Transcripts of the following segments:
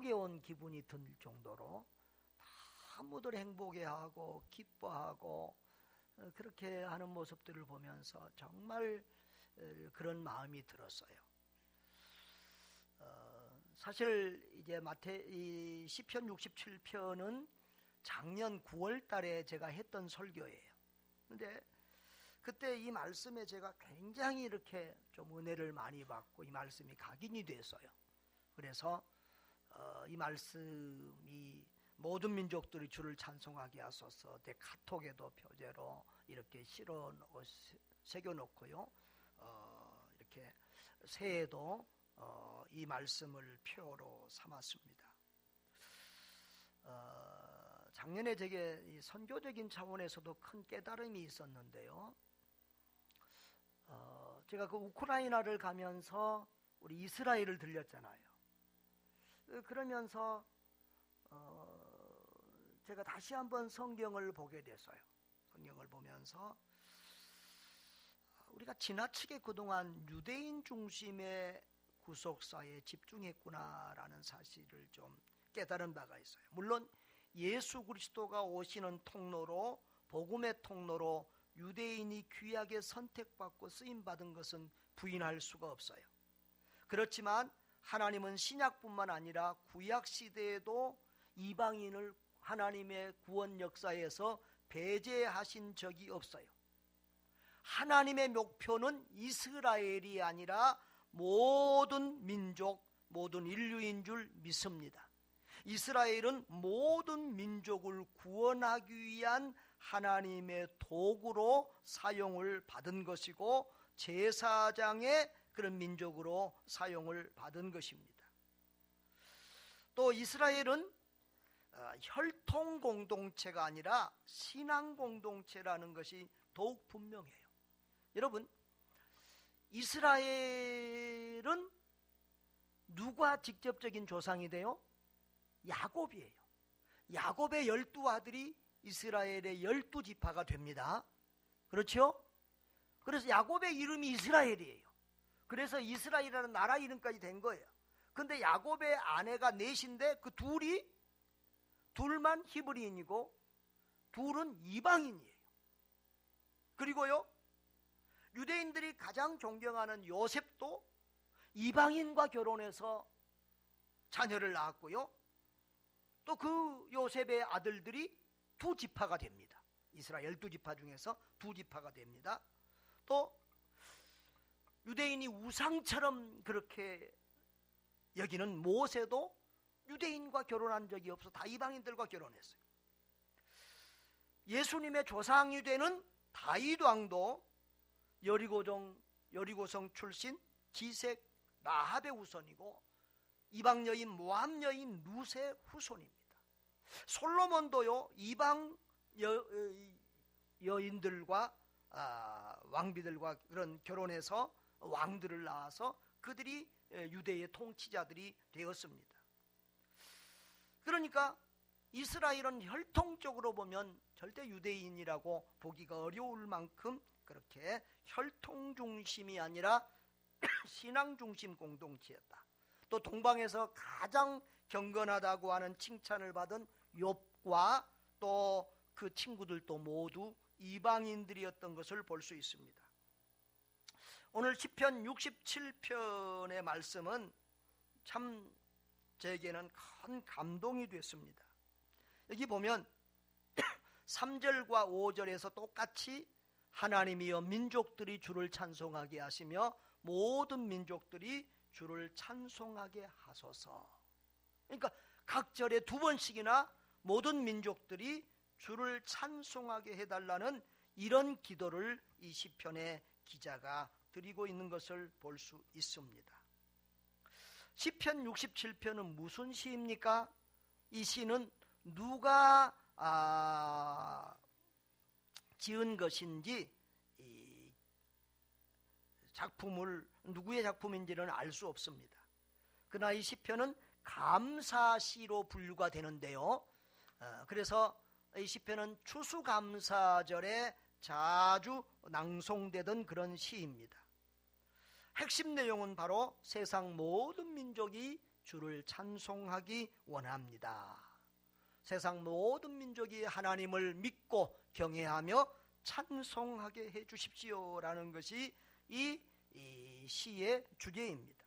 감옥에 온 기분이 들 정도로 다무들 행복해하고 기뻐하고 그렇게 하는 모습들을 보면서 정말 그런 마음이 들었어요. 사실 이제 이 시편 67편은 작년 9월 달에 제가 했던 설교예요. 근데 그때 이 말씀에 제가 굉장히 이렇게 좀 은혜를 많이 받고 이 말씀이 각인이 됐어요. 그래서 이 말씀이 모든 민족들이 주를 찬송하게 하소서 내 카톡에도 표제로 이렇게 새겨놓고요. 이렇게 새해에도 이 말씀을 표로 삼았습니다. 작년에 제게 이 선교적인 차원에서도 큰 깨달음이 있었는데요. 제가 그 우크라이나를 가면서 우리 이스라엘을 들렸잖아요. 그러면서 제가 다시 한번 성경을 보게 됐어요. 성경을 보면서 우리가 지나치게 그동안 유대인 중심의 구속사에 집중했구나라는 사실을 좀 깨달은 바가 있어요. 물론 예수 그리스도가 오시는 통로로, 복음의 통로로 유대인이 귀하게 선택받고 쓰임받은 것은 부인할 수가 없어요. 그렇지만 하나님은 신약뿐만 아니라 구약 시대에도 이방인을 하나님의 구원 역사에서 배제하신 적이 없어요. 하나님의 목표는 이스라엘이 아니라 모든 민족, 모든 인류인 줄 믿습니다. 이스라엘은 모든 민족을 구원하기 위한 하나님의 도구로 사용을 받은 것이고 제사장의 그런 민족으로 사용을 받은 것입니다. 또 이스라엘은 혈통 공동체가 아니라 신앙 공동체라는 것이 더욱 분명해요. 여러분, 이스라엘은 누가 직접적인 조상이 돼요? 야곱이에요. 야곱의 12아들이 이스라엘의 12지파가 됩니다. 그렇죠? 그래서 야곱의 이름이 이스라엘이에요. 그래서 이스라엘이라는 나라 이름까지 된 거예요. 근데 야곱의 아내가 넷인데 그 둘만 히브리인이고 둘은 이방인이에요. 그리고요, 유대인들이 가장 존경하는 요셉도 이방인과 결혼해서 자녀를 낳았고요. 또 그 요셉의 아들들이 2지파가 됩니다. 이스라엘 12지파 중에서 2지파가 됩니다. 또 유대인이 우상처럼 그렇게 여기는 모세도 유대인과 결혼한 적이 없어 다 이방인들과 결혼했어요. 예수님의 조상 유대는 다윗 왕도 여리고성 출신 지색 라합의 후손이고 이방 여인 모압 여인 룻의 후손입니다. 솔로몬도요 이방 여인들과 왕비들과 그런 결혼해서 왕들을 낳아서 그들이 유대의 통치자들이 되었습니다. 그러니까 이스라엘은 혈통적으로 보면 절대 유대인이라고 보기가 어려울 만큼 그렇게 혈통 중심이 아니라 신앙 중심 공동체였다. 또 동방에서 가장 경건하다고 하는 칭찬을 받은 욥과 또 그 친구들도 모두 이방인들이었던 것을 볼 수 있습니다. 오늘 시편 67편의 말씀은 참 제게는 큰 감동이 됐습니다. 여기 보면 3절과 5절에서 똑같이 하나님이여 민족들이 주를 찬송하게 하시며 모든 민족들이 주를 찬송하게 하소서. 그러니까 각 절에 2번씩이나 모든 민족들이 주를 찬송하게 해달라는 이런 기도를 이 시편의 기자가 드리고 있는 것을 볼 수 있습니다. 시편 67편은 무슨 시입니까? 이 시는 누가 지은 것인지 이 작품을 누구의 작품인지는 알 수 없습니다. 그러나 이 시편은 감사시로 분류가 되는데요. 그래서 이 시편은 추수감사절에 자주 낭송되던 그런 시입니다. 핵심 내용은 바로 세상 모든 민족이 주를 찬송하기 원합니다. 세상 모든 민족이 하나님을 믿고 경외하며 찬송하게 해 주십시오라는 것이 이 시의 주제입니다.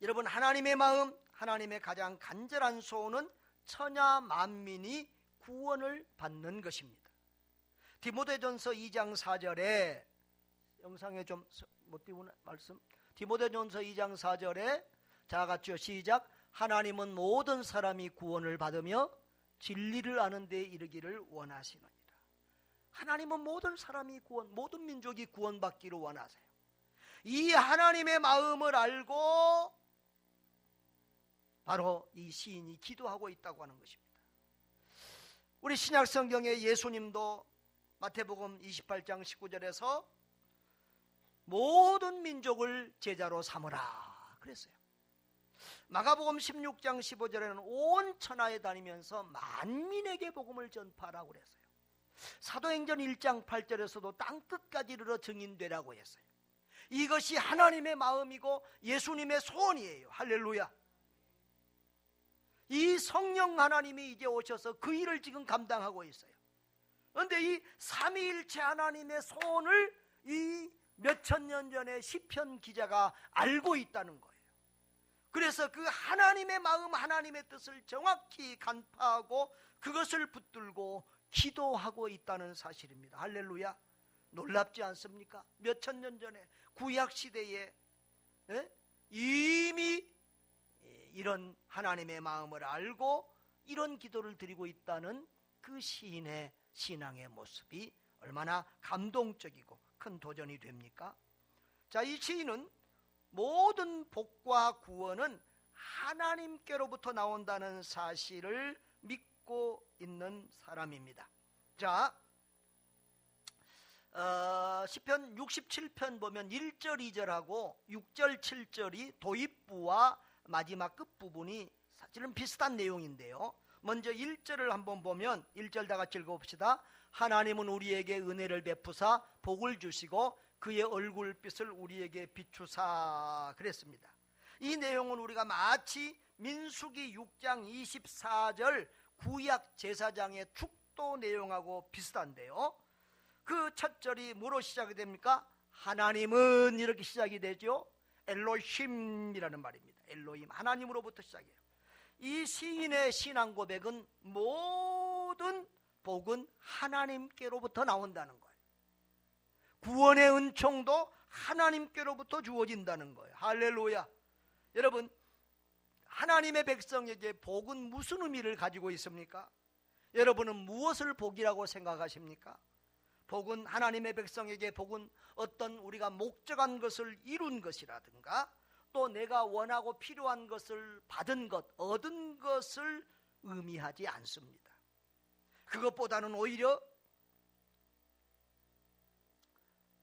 여러분, 하나님의 마음, 하나님의 가장 간절한 소원은 천하 만민이 구원을 받는 것입니다. 디모데전서 2장 4절에, 영상에 좀 못 띄우는 말씀, 디모데전서 2장 4절에 자 같이요, 시작. 하나님은 모든 사람이 구원을 받으며 진리를 아는 데 이르기를 원하시느니라. 하나님은 모든 사람이 모든 민족이 구원받기를 원하세요. 이 하나님의 마음을 알고 바로 이 시인이 기도하고 있다고 하는 것입니다. 우리 신약 성경에 예수님도 마태복음 28장 19절에서 모든 민족을 제자로 삼으라 그랬어요. 마가복음 16장 15절에는 온 천하에 다니면서 만민에게 복음을 전파하라고 그랬어요. 사도행전 1장 8절에서도 땅끝까지 이르러 증인되라고 했어요. 이것이 하나님의 마음이고 예수님의 소원이에요. 할렐루야. 이 성령 하나님이 이제 오셔서 그 일을 지금 감당하고 있어요. 그런데 이 삼위일체 하나님의 소원을 이 몇천 년 전에 시편 기자가 알고 있다는 거예요. 그래서 그 하나님의 마음, 하나님의 뜻을 정확히 간파하고 그것을 붙들고 기도하고 있다는 사실입니다. 할렐루야. 놀랍지 않습니까? 몇천 년 전에 구약시대에 이미 이런 하나님의 마음을 알고 이런 기도를 드리고 있다는 그 시인의 신앙의 모습이 얼마나 감동적이고 큰 도전이 됩니까? 자, 이 시인은 모든 복과 구원은 하나님께로부터 나온다는 사실을 믿고 있는 사람입니다. 자, 시편 67편 보면 1절 2절하고 6절 7절이 도입부와 마지막 끝부분이 사실은 비슷한 내용인데요. 먼저 1절을 한번 보면 1절 다 같이 읽어봅시다. 하나님은 우리에게 은혜를 베푸사 복을 주시고 그의 얼굴빛을 우리에게 비추사 그랬습니다. 이 내용은 우리가 마치 민수기 6장 24절 구약 제사장의 축도 내용하고 비슷한데요. 그 첫 절이 뭐로 시작이 됩니까? 하나님은 이렇게 시작이 되죠. 엘로힘이라는 말입니다. 엘로힘, 하나님으로부터 시작해요. 이 시인의 신앙 고백은 모든 복은 하나님께로부터 나온다는 거예요. 구원의 은총도 하나님께로부터 주어진다는 거예요. 할렐루야. 여러분, 하나님의 백성에게 복은 무슨 의미를 가지고 있습니까? 여러분은 무엇을 복이라고 생각하십니까? 복은, 하나님의 백성에게 복은 어떤 우리가 목적한 것을 이룬 것이라든가 또 내가 원하고 필요한 것을 받은 것, 얻은 것을 의미하지 않습니다. 그것보다는 오히려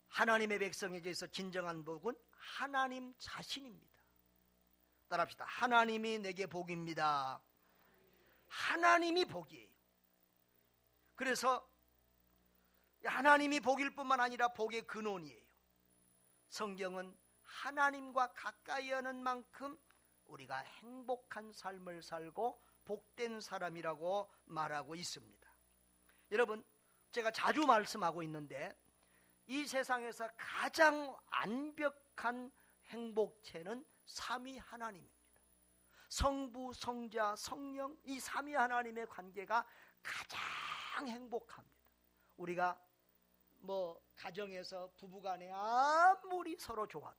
하나님의 백성에게서 진정한 복은 하나님 자신입니다. 따라합시다. 하나님이 내게 복입니다. 하나님이 복이에요. 그래서 하나님이 복일 뿐만 아니라 복의 근원이에요. 성경은 하나님과 가까이 하는 만큼 우리가 행복한 삶을 살고 복된 사람이라고 말하고 있습니다. 여러분, 제가 자주 말씀하고 있는데 이 세상에서 가장 완벽한 행복체는 삼위 하나님입니다. 성부, 성자, 성령, 이 삼위 하나님의 관계가 가장 행복합니다. 우리가 가정에서 부부간에 아무리 서로 좋아도,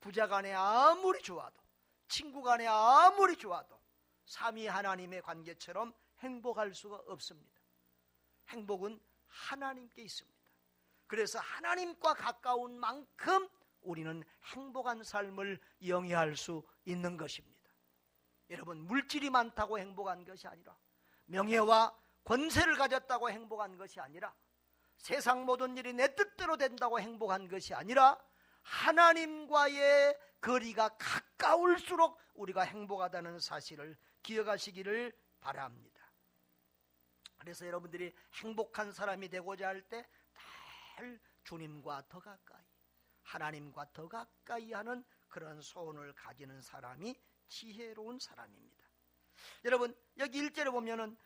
부자간에 아무리 좋아도, 친구간에 아무리 좋아도 삼위 하나님의 관계처럼 행복할 수가 없습니다. 행복은 하나님께 있습니다. 그래서 하나님과 가까운 만큼 우리는 행복한 삶을 영위할 수 있는 것입니다. 여러분, 물질이 많다고 행복한 것이 아니라, 명예와 권세를 가졌다고 행복한 것이 아니라, 세상 모든 일이 내 뜻대로 된다고 행복한 것이 아니라 하나님과의 거리가 가까울수록 우리가 행복하다는 사실을 기억하시기를 바랍니다. 그래서 여러분들이 행복한 사람이 되고자 할 때 늘 주님과 더 가까이, 하나님과 더 가까이 하는 그런 소원을 가지는 사람이 지혜로운 사람입니다. 여러분, 여기 1절에 보면은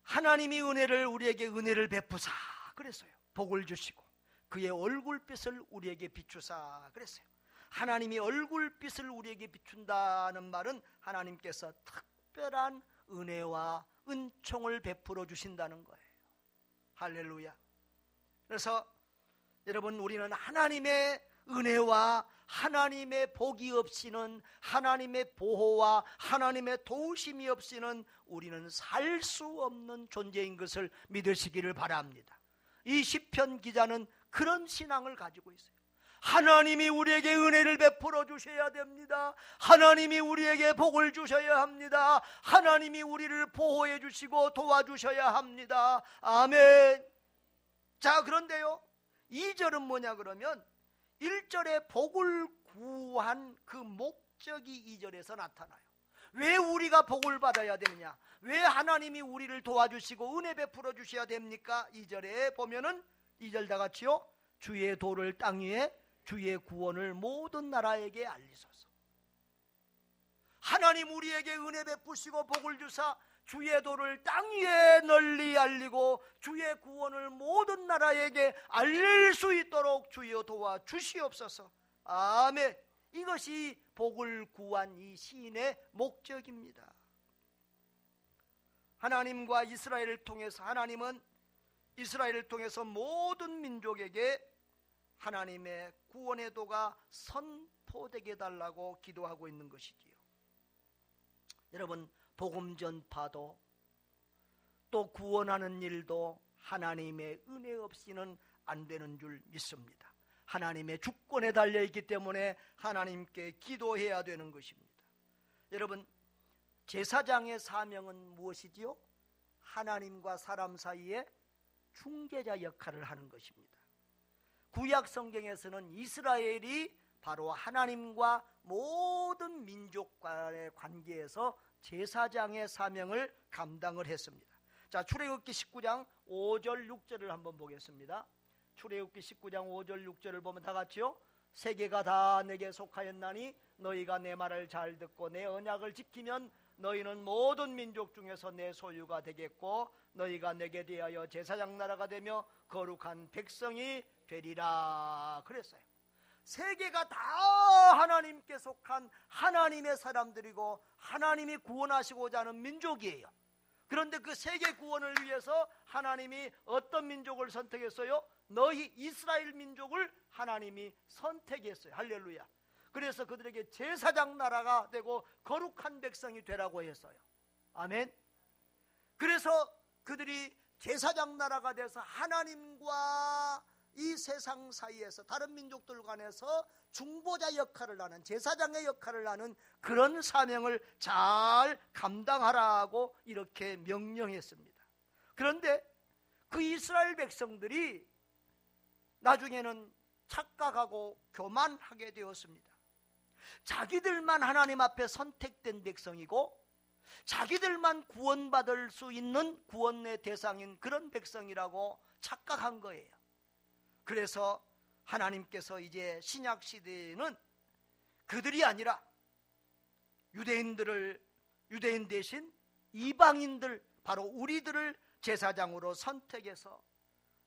하나님이 우리에게 은혜를 베푸사 그랬어요. 복을 주시고 그의 얼굴빛을 우리에게 비추사 그랬어요. 하나님이 얼굴빛을 우리에게 비춘다는 말은 하나님께서 특별한 은혜와 은총을 베풀어 주신다는 거예요. 할렐루야. 그래서 여러분, 우리는 하나님의 은혜와 하나님의 복이 없이는, 하나님의 보호와 하나님의 도우심이 없이는 우리는 살 수 없는 존재인 것을 믿으시기를 바랍니다. 이 시편 기자는 그런 신앙을 가지고 있어요. 하나님이 우리에게 은혜를 베풀어 주셔야 됩니다. 하나님이 우리에게 복을 주셔야 합니다. 하나님이 우리를 보호해 주시고 도와주셔야 합니다. 아멘. 자, 그런데요, 2절은 뭐냐 그러면 1절에 복을 구한 그 목적이 2절에서 나타나요. 왜 우리가 복을 받아야 되느냐? 왜 하나님이 우리를 도와주시고 은혜 베풀어 주셔야 됩니까? 2절에 보면은 2절 다 같이요. 주의 도를 땅 위에 주의 구원을 모든 나라에게 알리소서. 하나님 우리에게 은혜 베푸시고 복을 주사 주의 도를 땅 위에 널리 알리고 주의 구원을 모든 나라에게 알릴 수 있도록 주여 도와 주시옵소서. 아멘. 이것이 복을 구한 이 시인의 목적입니다. 하나님과 이스라엘을 통해서, 하나님은 이스라엘을 통해서 모든 민족에게 하나님의 구원의 도가 선포되게 해달라고 기도하고 있는 것이지요. 여러분, 복음 전파도 또 구원하는 일도 하나님의 은혜 없이는 안 되는 줄 믿습니다. 하나님의 주권에 달려있기 때문에 하나님께 기도해야 되는 것입니다. 여러분, 제사장의 사명은 무엇이지요? 하나님과 사람 사이에 중개자 역할을 하는 것입니다. 구약 성경에서는 이스라엘이 바로 하나님과 모든 민족 간의 관계에서 제사장의 사명을 감당을 했습니다. 자, 출애굽기 19장 5절 6절을 한번 보겠습니다. 출애굽기 19장 5절 6절을 보면 다 같이요. 세계가 다 내게 속하였나니 너희가 내 말을 잘 듣고 내 언약을 지키면 너희는 모든 민족 중에서 내 소유가 되겠고 너희가 내게 대하여 제사장 나라가 되며 거룩한 백성이 되리라 그랬어요. 세계가 다 하나님께 속한 하나님의 사람들이고 하나님이 구원하시고자 하는 민족이에요. 그런데 그 세계 구원을 위해서 하나님이 어떤 민족을 선택했어요? 너희 이스라엘 민족을 하나님이 선택했어요. 할렐루야. 그래서 그들에게 제사장 나라가 되고 거룩한 백성이 되라고 했어요. 아멘. 그래서 그들이 제사장 나라가 돼서 하나님과 이 세상 사이에서 다른 민족들 간에서 중보자 역할을 하는, 제사장의 역할을 하는 그런 사명을 잘 감당하라고 이렇게 명령했습니다. 그런데 그 이스라엘 백성들이 나중에는 착각하고 교만하게 되었습니다. 자기들만 하나님 앞에 선택된 백성이고 자기들만 구원받을 수 있는 구원의 대상인 그런 백성이라고 착각한 거예요. 그래서 하나님께서 이제 신약 시대에는 그들이 아니라 유대인 대신 이방인들, 바로 우리들을 제사장으로 선택해서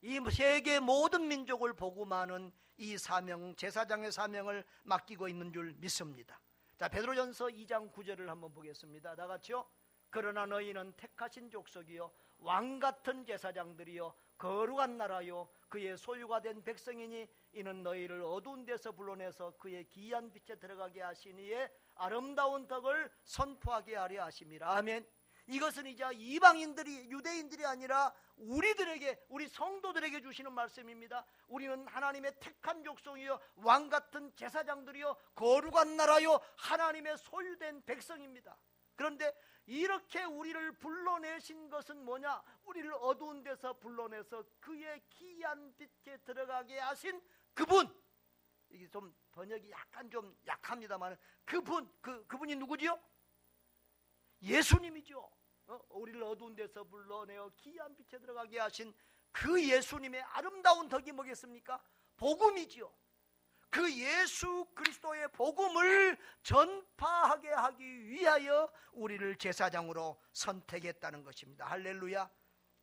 이 세계 모든 민족을 복음하는 이 사명, 제사장의 사명을 맡기고 있는 줄 믿습니다. 자, 베드로전서 2장 9절을 한번 보겠습니다. 다 같이요. 그러나 너희는 택하신 족속이요 왕같은 제사장들이요 거룩한 나라요 그의 소유가 된 백성이니 이는 너희를 어두운 데서 불러내서 그의 기이한 빛에 들어가게 하시니에 아름다운 덕을 선포하게 하려 하심이라. 아멘. 이것은 이제 이방인들이, 유대인들이 아니라 우리들에게, 우리 성도들에게 주시는 말씀입니다. 우리는 하나님의 택한 족속이요 왕같은 제사장들이요 거룩한 나라요 하나님의 소유된 백성입니다. 그런데 이렇게 우리를 불러내신 것은 뭐냐? 우리를 어두운 데서 불러내서 그의 기이한 빛에 들어가게 하신 그분. 이게 좀 번역이 약간 좀 약합니다만 그분이 누구지요? 예수님이죠. 우리를 어두운 데서 불러내어 기이한 빛에 들어가게 하신 그 예수님의 아름다운 덕이 뭐겠습니까? 복음이지요. 그 예수 그리스도의 복음을 전파하게 하기 위하여 우리를 제사장으로 선택했다는 것입니다. 할렐루야.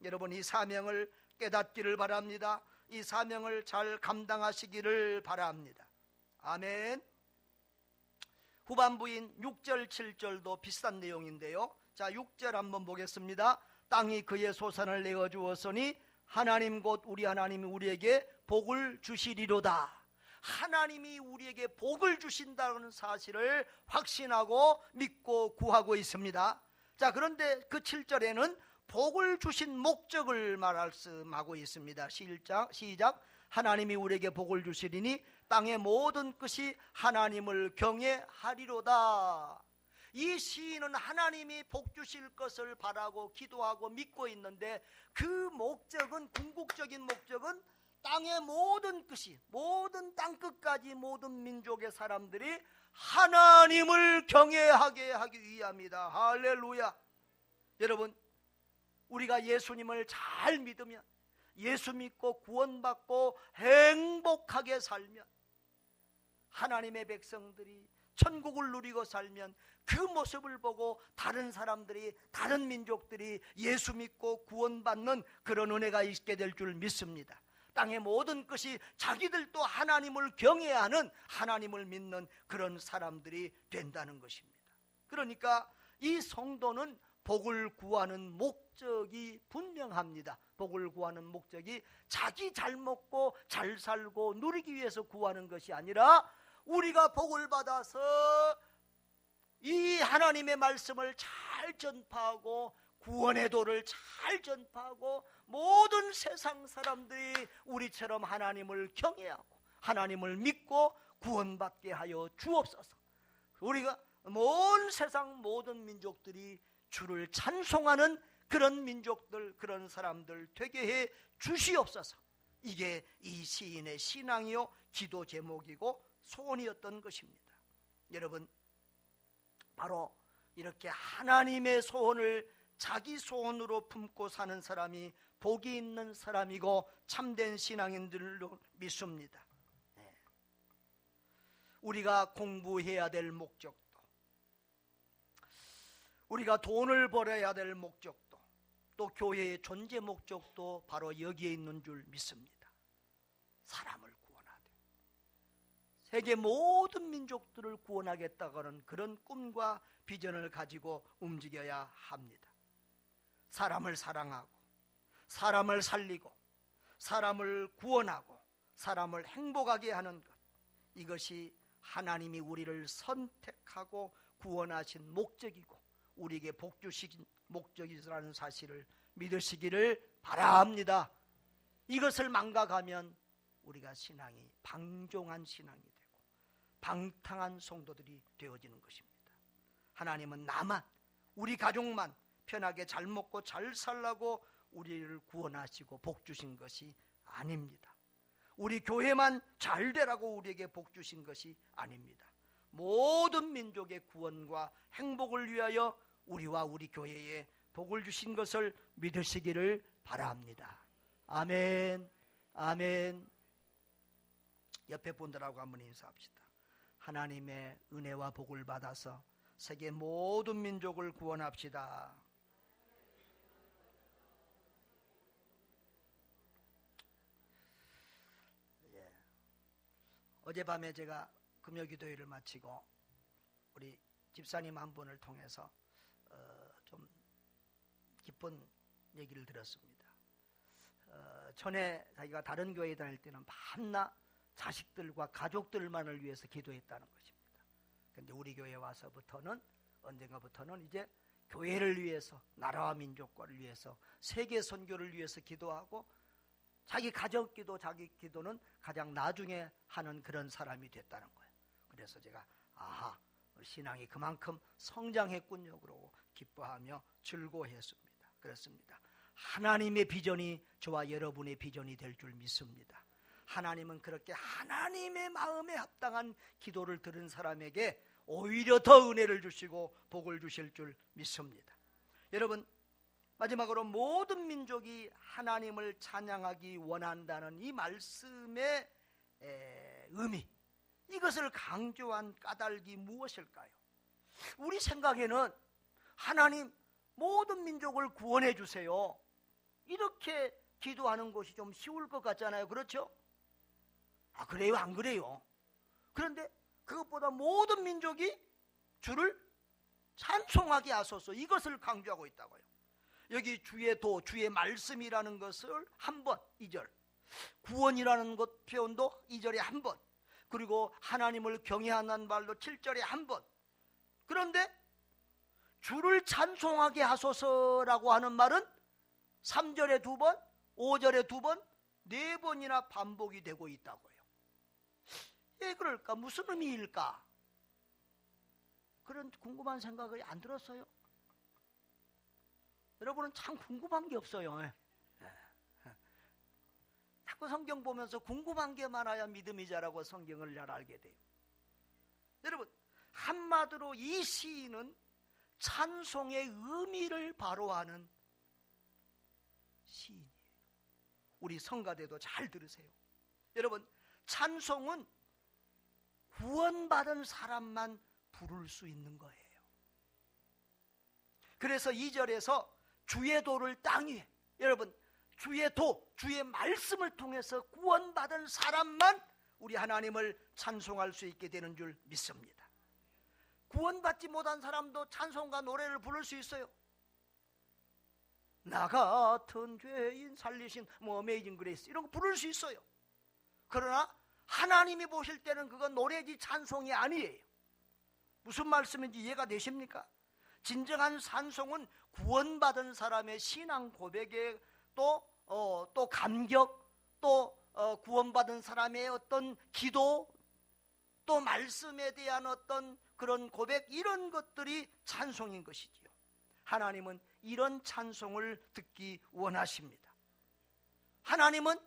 여러분, 이 사명을 깨닫기를 바랍니다. 이 사명을 잘 감당하시기를 바랍니다. 아멘. 후반부인 6절 7절도 비슷한 내용인데요. 자, 6절 한번 보겠습니다. 땅이 그의 소산을 내어 주었으니 하나님 곧 우리 하나님이 우리에게 복을 주시리로다. 하나님이 우리에게 복을 주신다는 사실을 확신하고 믿고 구하고 있습니다. 자, 그런데 그 7절에는 복을 주신 목적을 말씀하고 있습니다. 시작. 하나님이 우리에게 복을 주시리니 땅의 모든 끝이 하나님을 경외하리로다. 이 시인은 하나님이 복 주실 것을 바라고 기도하고 믿고 있는데, 그 목적은, 궁극적인 목적은 땅의 모든 끝이, 모든 땅끝까지 모든 민족의 사람들이 하나님을 경외하게 하기 위함이다. 할렐루야. 여러분, 우리가 예수님을 잘 믿으면, 예수 믿고 구원받고 행복하게 살면, 하나님의 백성들이 천국을 누리고 살면 그 모습을 보고 다른 사람들이, 다른 민족들이 예수 믿고 구원받는 그런 은혜가 있게 될 줄 믿습니다. 땅의 모든 것이 자기들도 하나님을 경외하는, 하나님을 믿는 그런 사람들이 된다는 것입니다. 그러니까 이 성도는 복을 구하는 목적이 분명합니다. 복을 구하는 목적이 자기 잘 먹고 잘 살고 누리기 위해서 구하는 것이 아니라, 우리가 복을 받아서 이 하나님의 말씀을 잘 전파하고 구원의 도를 잘 전파하고 모든 세상 사람들이 우리처럼 하나님을 경외하고 하나님을 믿고 구원받게 하여 주옵소서. 우리가 온 세상 모든 민족들이 주를 찬송하는 그런 민족들, 그런 사람들 되게 해 주시옵소서. 이게 이 시인의 신앙이요 기도 제목이고 소원이었던 것입니다. 여러분, 바로 이렇게 하나님의 소원을 자기 소원으로 품고 사는 사람이 복이 있는 사람이고 참된 신앙인 줄로 믿습니다. 우리가 공부해야 될 목적도, 우리가 돈을 벌어야 될 목적도, 또 교회의 존재 목적도 바로 여기에 있는 줄 믿습니다. 사람을 구원하되 세계 모든 민족들을 구원하겠다고는 그런 꿈과 비전을 가지고 움직여야 합니다. 사람을 사랑하고 사람을 살리고 사람을 구원하고 사람을 행복하게 하는 것, 이것이 하나님이 우리를 선택하고 구원하신 목적이고 우리에게 복 주신 목적이라는 사실을 믿으시기를 바랍니다. 이것을 망각하면 우리가 신앙이 방종한 신앙이 되고 방탕한 성도들이 되어지는 것입니다. 하나님은 나만, 우리 가족만 편하게 잘 먹고 잘 살라고 우리를 구원하시고 복 주신 것이 아닙니다. 우리 교회만 잘 되라고 우리에게 복 주신 것이 아닙니다. 모든 민족의 구원과 행복을 위하여 우리와 우리 교회에 복을 주신 것을 믿으시기를 바랍니다. 아멘. 아멘. 옆에 분들하고 한번 인사합시다. 하나님의 은혜와 복을 받아서 세계 모든 민족을 구원합시다. 어젯밤에 제가 금요기도회를 마치고 우리 집사님 한 분을 통해서 좀 기쁜 얘기를 들었습니다. 전에 자기가 다른 교회에 다닐 때는 밤낮 자식들과 가족들만을 위해서 기도했다는 것입니다. 그런데 우리 교회에 와서부터는, 언젠가부터는 이제 교회를 위해서, 나라와 민족과를 위해서, 세계 선교를 위해서 기도하고 자기 가족 기도, 자기 기도는 가장 나중에 하는 그런 사람이 됐다는 거예요. 그래서 제가 신앙이 그만큼 성장했군요 그러고 기뻐하며 즐거워했습니다. 그렇습니다. 하나님의 비전이 저와 여러분의 비전이 될 줄 믿습니다. 하나님은 그렇게 하나님의 마음에 합당한 기도를 들은 사람에게 오히려 더 은혜를 주시고 복을 주실 줄 믿습니다. 여러분, 마지막으로 모든 민족이 하나님을 찬양하기 원한다는 이 말씀의 의미, 이것을 강조한 까닭이 무엇일까요? 우리 생각에는 하나님 모든 민족을 구원해 주세요, 이렇게 기도하는 것이 좀 쉬울 것 같잖아요. 그렇죠? 아, 그래요? 안 그래요? 그런데 그것보다 모든 민족이 주를 찬송하게 하소서, 이것을 강조하고 있다고요. 여기 주의 도, 주의 말씀이라는 것을 한 번, 2절, 구원이라는 것 표현도 2절에 한 번, 그리고 하나님을 경외하는 말도 7절에 한 번. 그런데 주를 찬송하게 하소서라고 하는 말은 3절에 2번, 5절에 2번, 4번이나 반복이 되고 있다고요. 왜 그럴까? 무슨 의미일까? 그런 궁금한 생각이 안 들었어요? 여러분은 참 궁금한 게 없어요. 자꾸 성경 보면서 궁금한 게 많아야 믿음이 자라고 성경을 잘 알게 돼요. 여러분, 한마디로 이 시인은 찬송의 의미를 바로 아는 시인이에요. 우리 성가대도 잘 들으세요. 여러분, 찬송은 구원받은 사람만 부를 수 있는 거예요. 그래서 2절에서 주의 도를 땅 위에, 여러분, 주의 도, 주의 말씀을 통해서 구원받은 사람만 우리 하나님을 찬송할 수 있게 되는 줄 믿습니다. 구원받지 못한 사람도 찬송과 노래를 부를 수 있어요. 나 같은 죄인 살리신 어메이징 그레이스, 이런 거 부를 수 있어요. 그러나 하나님이 보실 때는 그건 노래지 찬송이 아니에요. 무슨 말씀인지 이해가 되십니까? 진정한 찬송은 구원받은 사람의 신앙 고백에 또 감격, 또 구원받은 사람의 어떤 기도, 또 말씀에 대한 어떤 그런 고백, 이런 것들이 찬송인 것이지요. 하나님은 이런 찬송을 듣기 원하십니다. 하나님은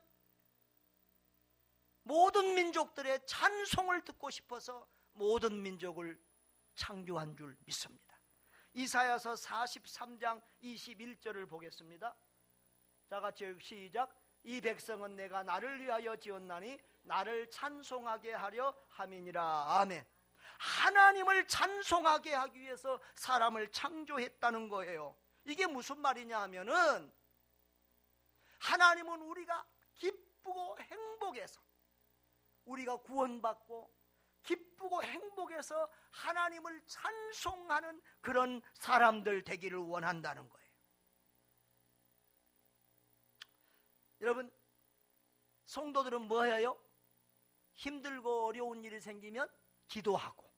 모든 민족들의 찬송을 듣고 싶어서 모든 민족을 창조한 줄 믿습니다. 이사야서 43장 21절을 보겠습니다. 자, 같이 시작. 이 백성은 내가 나를 위하여 지었나니 나를 찬송하게 하려 함이니라. 아멘. 하나님을 찬송하게 하기 위해서 사람을 창조했다는 거예요. 이게 무슨 말이냐 하면은, 하나님은 우리가 기쁘고 행복해서, 우리가 구원받고 기쁘고 행복해서 하나님을 찬송하는 그런 사람들 되기를 원한다는 거예요. 여러분, 성도들은 뭐 해요? 힘들고 어려운 일이 생기면 기도하고,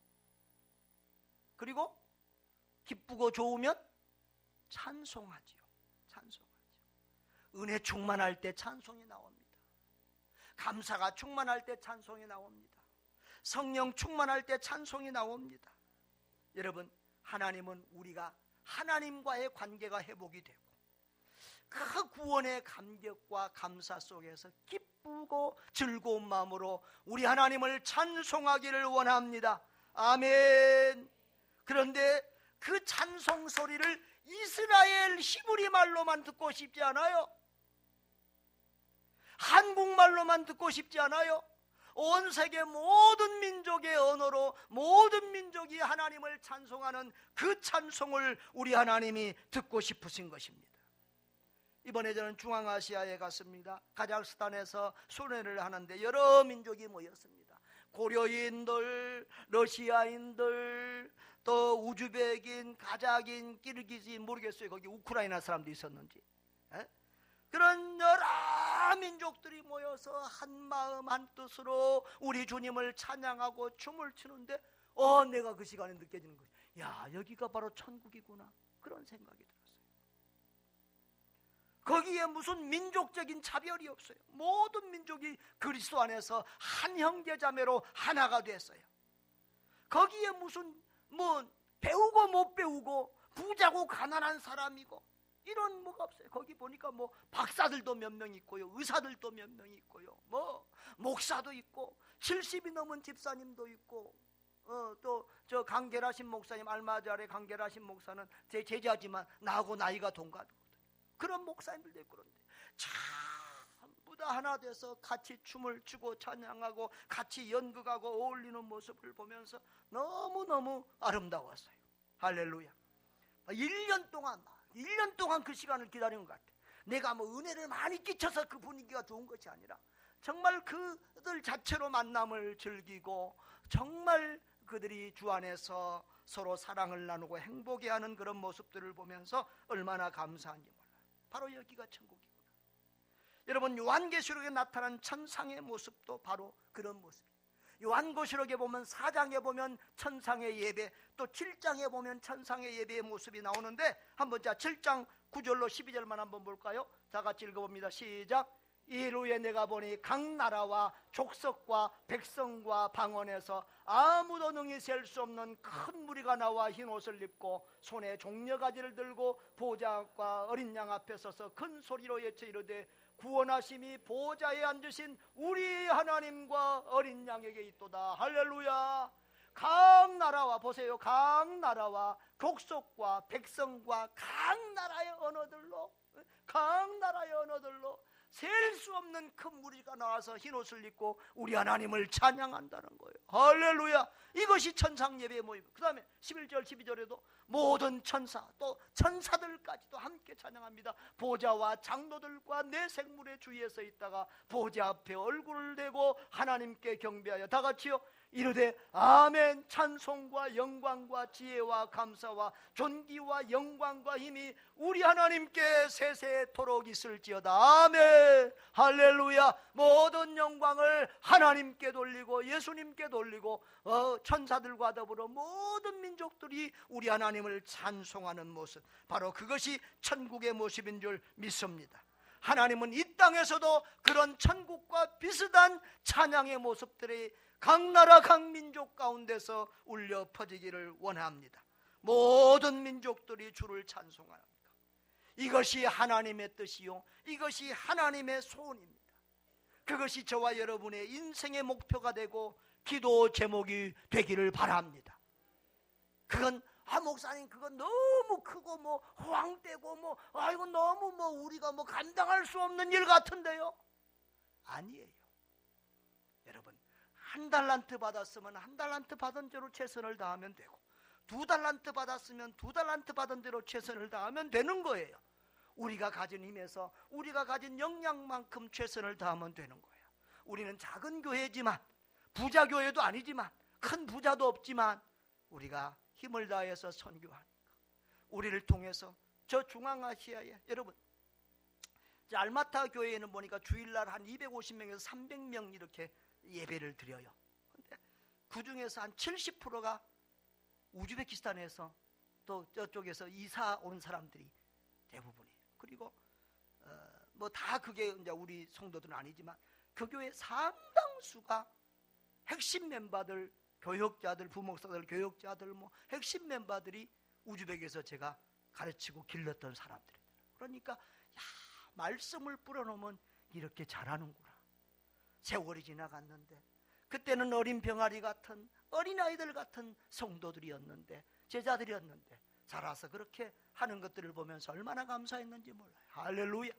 그리고 기쁘고 좋으면 찬송하지요. 찬송하지요. 은혜 충만할 때 찬송이 나옵니다. 감사가 충만할 때 찬송이 나옵니다. 성령 충만할 때 찬송이 나옵니다. 여러분, 하나님은 우리가 하나님과의 관계가 회복이 되고 그 구원의 감격과 감사 속에서 기쁘고 즐거운 마음으로 우리 하나님을 찬송하기를 원합니다. 아멘. 그런데 그 찬송 소리를 이스라엘 히브리 말로만 듣고 싶지 않아요. 한국말로만 듣고 싶지 않아요. 온 세계 모든 민족의 언어로 모든 민족이 하나님을 찬송하는 그 찬송을 우리 하나님이 듣고 싶으신 것입니다. 이번에 저는 중앙아시아에 갔습니다. 카자흐스탄에서 순회를 하는데 여러 민족이 모였습니다. 고려인들, 러시아인들, 또 우즈벡인, 카자흐인, 키르기즈인, 모르겠어요. 거기 우크라이나 사람도 있었는지. 그런 여러 민족들이 모여서 한 마음 한 뜻으로 우리 주님을 찬양하고 춤을 추는데 내가 그 시간에 느껴지는 거예요. 야, 여기가 바로 천국이구나, 그런 생각이 들었어요. 거기에 무슨 민족적인 차별이 없어요. 모든 민족이 그리스도 안에서 한 형제자매로 하나가 됐어요. 거기에 무슨 배우고 못 배우고 부자고 가난한 사람이고 이런 뭐가 없어요. 거기 보니까 박사들도 몇 명 있고요, 의사들도 몇 명 있고요, 목사도 있고 70이 넘은 집사님도 있고, 또 저 강계라신 목사님, 알마자의 강계라신 목사는 제 제자지만 나하고 나이가 동갑이거든요. 그런 목사님들도 있고, 그런데 전부 다 하나 돼서 같이 춤을 추고 찬양하고 같이 연극하고 어울리는 모습을 보면서 너무너무 아름다웠어요. 할렐루야. 1년 동안 그 시간을 기다린 것 같아요. 내가 뭐 은혜를 많이 끼쳐서 그 분위기가 좋은 것이 아니라 정말 그들 자체로 만남을 즐기고 정말 그들이 주 안에서 서로 사랑을 나누고 행복해하는 그런 모습들을 보면서 얼마나 감사한지 몰라요. 바로 여기가 천국이구나. 여러분, 요한계시록에 나타난 천상의 모습도 바로 그런 모습이에요. 요한계시록에 보면 4장에 보면 천상의 예배, 또 7장에 보면 천상의 예배의 모습이 나오는데 한번 자 7장 9절로 12절만 한번 볼까요? 다 같이 읽어봅니다. 시작. 이일 후에 내가 보니 각 나라와 족속과 백성과 방언에서 아무도 능히 셀 수 없는 큰 무리가 나와 흰 옷을 입고 손에 종려가지를 들고 보좌과 어린 양 앞에 서서 큰 소리로 외쳐 이르되 구원하심이 보좌에 앉으신 우리 하나님과 어린 양에게 있도다. 할렐루야. 각 나라와, 보세요, 각 나라와 족속과 백성과 각 나라의 언어들로 셀 수 없는 큰 무리가 나와서 흰옷을 입고 우리 하나님을 찬양한다는 거예요. 할렐루야. 이것이 천상 예배의 모임. 그 다음에 11절 12절에도 모든 천사 또 천사들까지도 함께 찬양합니다. 보좌와 장로들과 내 생물의 주위에 서 있다가 보좌 앞에 얼굴을 대고 하나님께 경배하여 다 같이요 이르되 아멘. 찬송과 영광과 지혜와 감사와 존귀와 영광과 힘이 우리 하나님께 세세토록 있을지어다. 아멘. 할렐루야. 모든 영광을 하나님께 돌리고 예수님께 돌리고 천사들과 더불어 모든 민족들이 우리 하나님을 찬송하는 모습, 바로 그것이 천국의 모습인 줄 믿습니다. 하나님은 이 땅에서도 그런 천국과 비슷한 찬양의 모습들이 각 나라 각 민족 가운데서 울려 퍼지기를 원합니다. 모든 민족들이 주를 찬송합니다. 이것이 하나님의 뜻이요, 이것이 하나님의 소원입니다. 그것이 저와 여러분의 인생의 목표가 되고 기도 제목이 되기를 바랍니다. 그건 목사님 그건 너무 크고 뭐 호황되고 아이고 너무 우리가 감당할 수 없는 일 같은데요. 아니에요. 여러분, 1달란트 받았으면 1달란트 받은 대로 최선을 다하면 되고 2달란트 받았으면 2달란트 받은 대로 최선을 다하면 되는 거예요. 우리가 가진 힘에서 우리가 가진 역량만큼 최선을 다하면 되는 거예요. 우리는 작은 교회지만, 부자 교회도 아니지만, 큰 부자도 없지만 우리가 힘을 다해서 선교하니까 우리를 통해서 저 중앙아시아에, 여러분 알마타 교회에는 보니까 주일날 한 250명에서 300명 이렇게 예배를 드려요. 근데 그 중에서 한 70%가 우즈베키스탄에서 또 저쪽에서 이사 온 사람들이 대부분이에요. 그리고 다 그게 이제 우리 성도들은 아니지만 그 교회 상당수가 핵심 멤버들, 교역자들, 부목사들, 교역자들, 핵심 멤버들이 우즈벡에서 제가 가르치고 길렀던 사람들이에요. 그러니까 말씀을 뿌려놓으면 이렇게 잘하는구나. 세월이 지나갔는데 그때는 어린 병아리 같은 어린아이들 같은 성도들이었는데, 제자들이었는데 자라서 그렇게 하는 것들을 보면서 얼마나 감사했는지 몰라요. 할렐루야.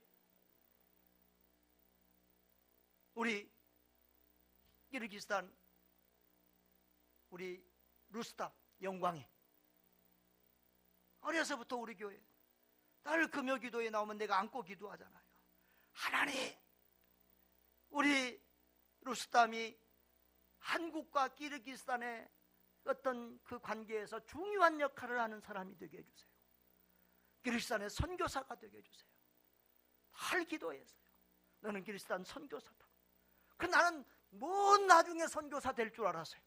우리 키르기스탄 우리 루스탑 영광이 어려서부터 우리 교회 늘 금요 기도에 나오면 내가 안고 기도하잖아요. 하나님, 우리 루스tam이 한국과 키르기스탄의 어떤 그 관계에서 중요한 역할을 하는 사람이 되게 해주세요. 키르기스탄의 선교사가 되게 해주세요. 늘 기도했어요. 너는 키르기스탄 선교사다. 나는 나중에 선교사 될 줄 알았어요.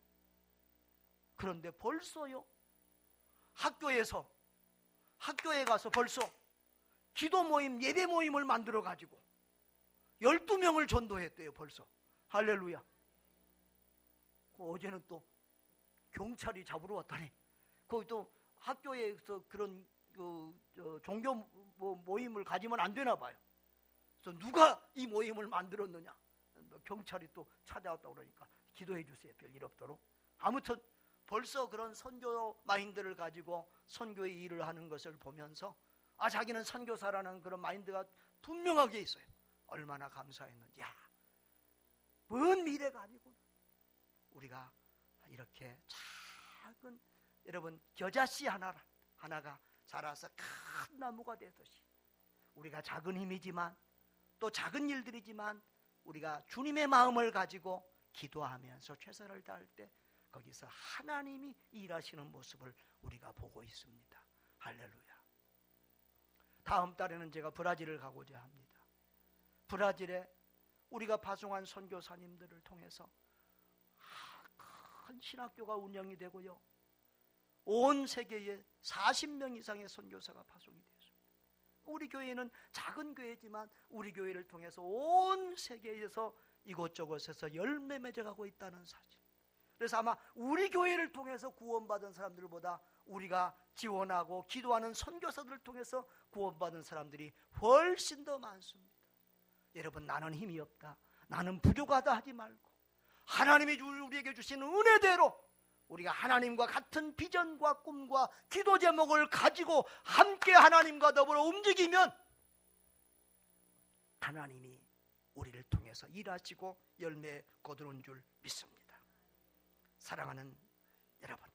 그런데 벌써요, 학교에 가서 벌써 기도 모임, 예배 모임을 만들어 가지고 12명을 전도했대요. 벌써. 할렐루야. 어제는 또 경찰이 잡으러 왔다니, 거기 또 학교에서 그런 종교 모임을 가지면 안 되나 봐요. 그래서 누가 이 모임을 만들었느냐, 경찰이 또 찾아왔다고 그러니까 기도해 주세요. 별일 없도록. 아무튼 벌써 그런 선교 마인드를 가지고 선교의 일을 하는 것을 보면서 자기는 선교사라는 그런 마인드가 분명하게 있어요. 얼마나 감사했는지. 야, 먼 미래가 아니고 우리가 이렇게 작은, 여러분, 겨자씨 하나가 자라서 큰 나무가 되듯이 우리가 작은 힘이지만 또 작은 일들이지만 우리가 주님의 마음을 가지고 기도하면서 최선을 다할 때 거기서 하나님이 일하시는 모습을 우리가 보고 있습니다. 할렐루야. 다음 달에는 제가 브라질을 가고자 합니다. 브라질에 우리가 파송한 선교사님들을 통해서 큰 신학교가 운영이 되고요, 온 세계에 40명 이상의 선교사가 파송이 되었습니다. 우리 교회는 작은 교회지만 우리 교회를 통해서 온 세계에서 이곳저곳에서 열매 맺어가고 있다는 사실. 그래서 아마 우리 교회를 통해서 구원받은 사람들보다 우리가 지원하고 기도하는 선교사들을 통해서 구원받은 사람들이 훨씬 더 많습니다. 여러분, 나는 힘이 없다, 나는 부족하다 하지 말고 하나님이 우리에게 주신 은혜대로 우리가 하나님과 같은 비전과 꿈과 기도 제목을 가지고 함께 하나님과 더불어 움직이면 하나님이 우리를 통해서 일하시고 열매 거두는 줄 믿습니다. 사랑하는 여러분,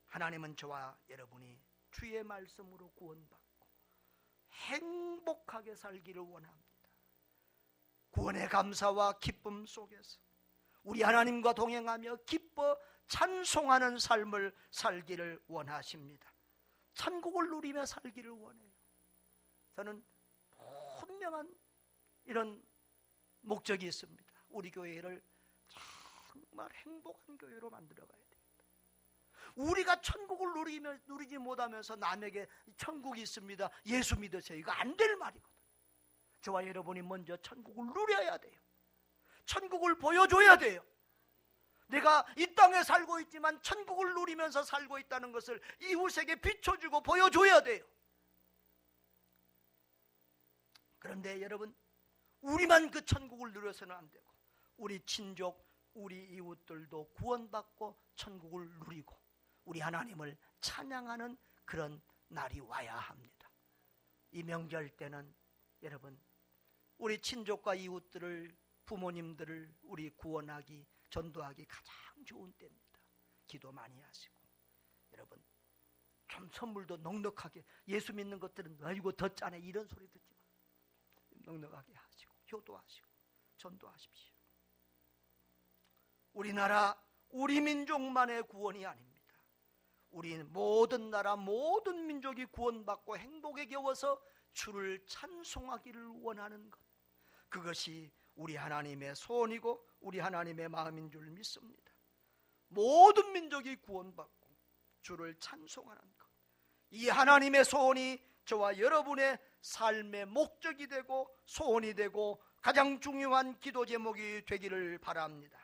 하나님은 저와 여러분이 주의 말씀으로 구원받고 행복하게 살기를 원합니다. 구원의 감사와 기쁨 속에서 우리 하나님과 동행하며 기뻐 찬송하는 삶을 살기를 원하십니다. 천국을 누리며 살기를 원해요. 저는 분명한 이런 목적이 있습니다. 우리 교회를 정말 행복한 교회로 만들어가야 됩니다. 우리가 천국을 누리지 못하면서 남에게 천국이 있습니다, 예수 믿으세요, 이거 안 될 말이거든요. 저와 여러분이 먼저 천국을 누려야 돼요. 천국을 보여줘야 돼요. 내가 이 땅에 살고 있지만 천국을 누리면서 살고 있다는 것을 이웃에게 비춰주고 보여줘야 돼요. 그런데 여러분, 우리만 그 천국을 누려서는 안 되고 우리 친족, 우리 이웃들도 구원받고 천국을 누리고 우리 하나님을 찬양하는 그런 날이 와야 합니다. 이 명절 때는 여러분, 우리 친족과 이웃들을, 부모님들을 우리 구원하기, 전도하기 가장 좋은 때입니다. 기도 많이 하시고, 여러분 좀 선물도 넉넉하게, 예수 믿는 것들은 아이고 더 짜네 이런 소리 듣지 마, 넉넉하게 하시고 효도하시고 전도하십시오. 우리나라, 우리 민족만의 구원이 아닙니다. 우리 모든 나라, 모든 민족이 구원받고 행복에 겨워서 주를 찬송하기를 원하는 것, 그것이 우리 하나님의 소원이고 우리 하나님의 마음인 줄 믿습니다. 모든 민족이 구원받고 주를 찬송하는 것, 이 하나님의 소원이 저와 여러분의 삶의 목적이 되고 소원이 되고 가장 중요한 기도 제목이 되기를 바랍니다.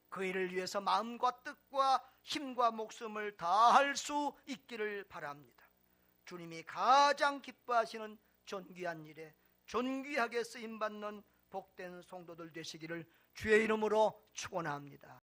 그 일을 위해서 마음과 뜻과 힘과 목숨을 다할 수 있기를 바랍니다. 주님이 가장 기뻐하시는 존귀한 일에 존귀하게 쓰임받는 복된 성도들 되시기를 주의 이름으로 축원합니다.